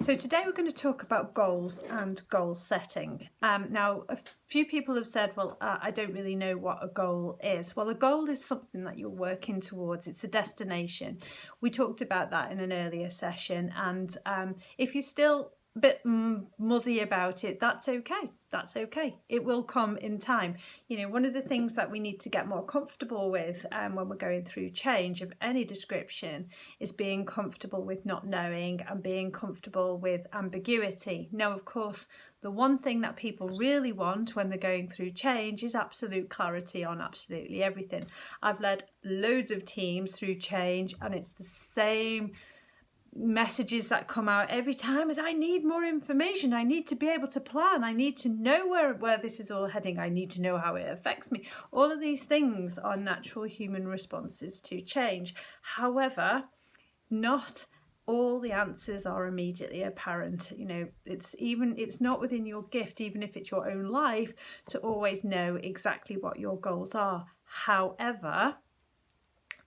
So today we're going to talk about goals and goal setting. Now, a few people have said, well, I don't really know what a goal is. Well, a goal is something that you're working towards. It's a destination. We talked about that in an earlier session. And if you're still a bit muzzy about it, that's okay. That's okay. It will come in time. You know, one of the things that we need to get more comfortable with when we're going through change of any description is being comfortable with not knowing and being comfortable with ambiguity. Now, of course, the one thing that people really want when they're going through change is absolute clarity on absolutely everything. I've led loads of teams through change, and it's the same messages that come out every time as I need more information. I need to be able to plan. I need to know where this is all heading. I need to know how it affects me. All of these things are natural human responses to change. However, not all the answers are immediately apparent. You know, it's not within your gift, even if it's your own life, to always know exactly what your goals are. However,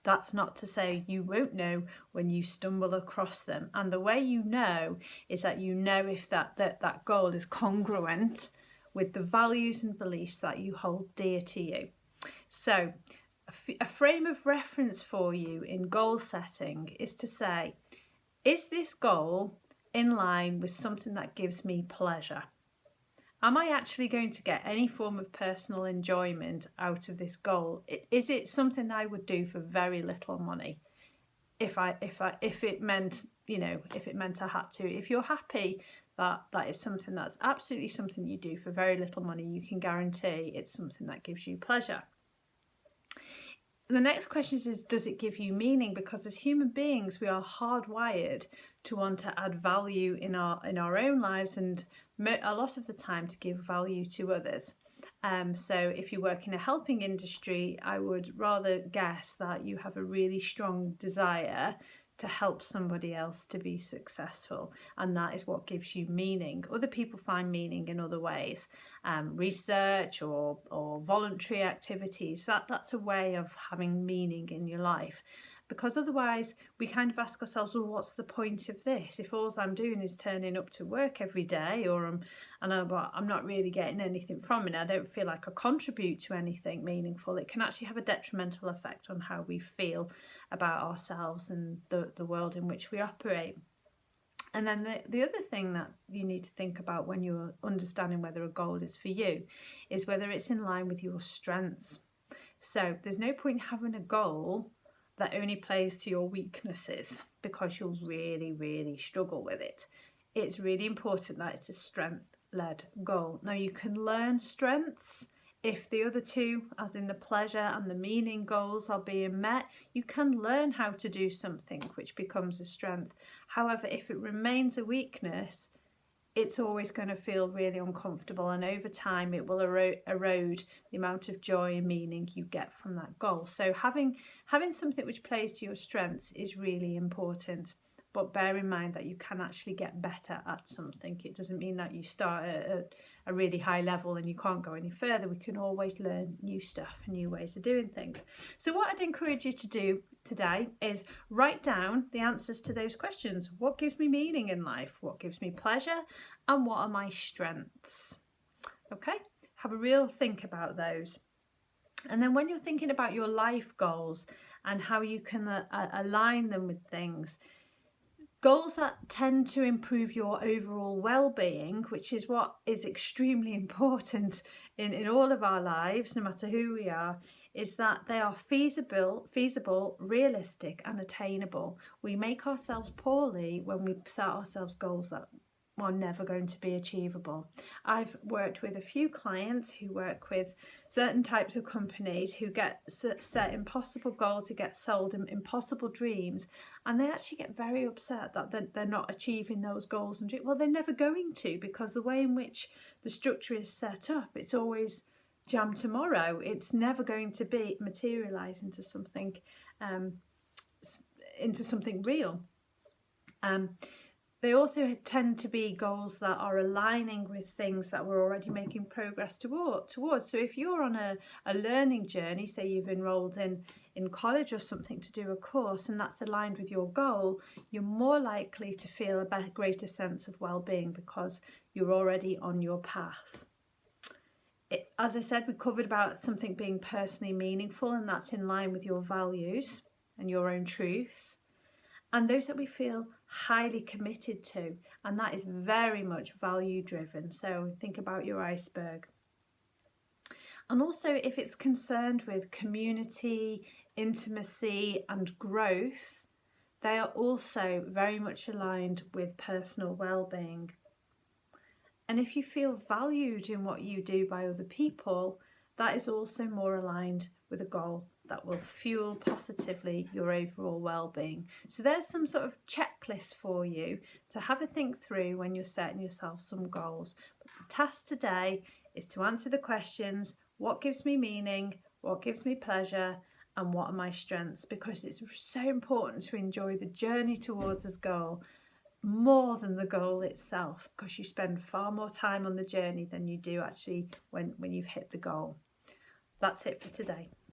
that's not to say you won't know when you stumble across them. And the way you know is that you know if that goal is congruent with the values and beliefs that you hold dear to you. So a frame of reference for you in goal setting is to say, is this goal in line with something that gives me pleasure? Am I actually going to get any form of personal enjoyment out of this goal? Is it something I would do for very little money? If it meant, you know, if it meant I had to. If you're happy that is something that's absolutely something you do for very little money, you can guarantee it's something that gives you pleasure. The next question is, does it give you meaning? Because as human beings, we are hardwired to want to add value in our own lives, and a lot of the time to give value to others. So if you work in a helping industry, I would rather guess that you have a really strong desire to help somebody else to be successful, and that is what gives you meaning. Other people find meaning in other ways, research or voluntary activities. That's a way of having meaning in your life, because otherwise we kind of ask ourselves, well, what's the point of this if all I'm doing is turning up to work every day, or I'm not really getting anything from it, I don't feel like I contribute to anything meaningful. It can actually have a detrimental effect on how we feel about ourselves and the world in which we operate. And then the other thing that you need to think about when you're understanding whether a goal is for you is whether it's in line with your strengths. So there's no point having a goal that only plays to your weaknesses, because you'll really, really struggle with it. It's really important that it's a strength-led goal. Now, you can learn strengths. If the other two, as in the pleasure and the meaning goals, are being met, you can learn how to do something which becomes a strength. However, if it remains a weakness, it's always going to feel really uncomfortable, and over time it will erode the amount of joy and meaning you get from that goal. So having something which plays to your strengths is really important. But bear in mind that you can actually get better at something. It doesn't mean that you start at a really high level and you can't go any further. We can always learn new stuff and new ways of doing things. So what I'd encourage you to do today is write down the answers to those questions. What gives me meaning in life? What gives me pleasure? And what are my strengths? Okay, have a real think about those. And then when you're thinking about your life goals and how you can align them with things, goals that tend to improve your overall well-being, which is what is extremely important in all of our lives, no matter who we are, is that they are feasible, realistic and attainable. We make ourselves poorly when we set ourselves goals that are never going to be achievable. I've worked with a few clients who work with certain types of companies who get set impossible goals, who get sold impossible dreams, and they actually get very upset that they're not achieving those goals. And well, they're never going to, because the way in which the structure is set up, it's always jam tomorrow. It's never going to be materialize into something real. They also tend to be goals that are aligning with things that we're already making progress towards. So if you're on a learning journey, say you've enrolled in college or something to do a course, and that's aligned with your goal, you're more likely to feel a greater sense of well-being because you're already on your path. As I said, we covered about something being personally meaningful, and that's in line with your values and your own truth. And those that we feel highly committed to, and that is very much value driven. So think about your iceberg. And also if it's concerned with community, intimacy and growth, they are also very much aligned with personal well-being. And if you feel valued in what you do by other people, that is also more aligned with a goal that will fuel positively your overall well-being. So there's some sort of checklist for you to have a think through when you're setting yourself some goals. But the task today is to answer the questions: what gives me meaning, what gives me pleasure, and what are my strengths? Because it's so important to enjoy the journey towards this goal more than the goal itself, because you spend far more time on the journey than you do actually when you've hit the goal. That's it for today.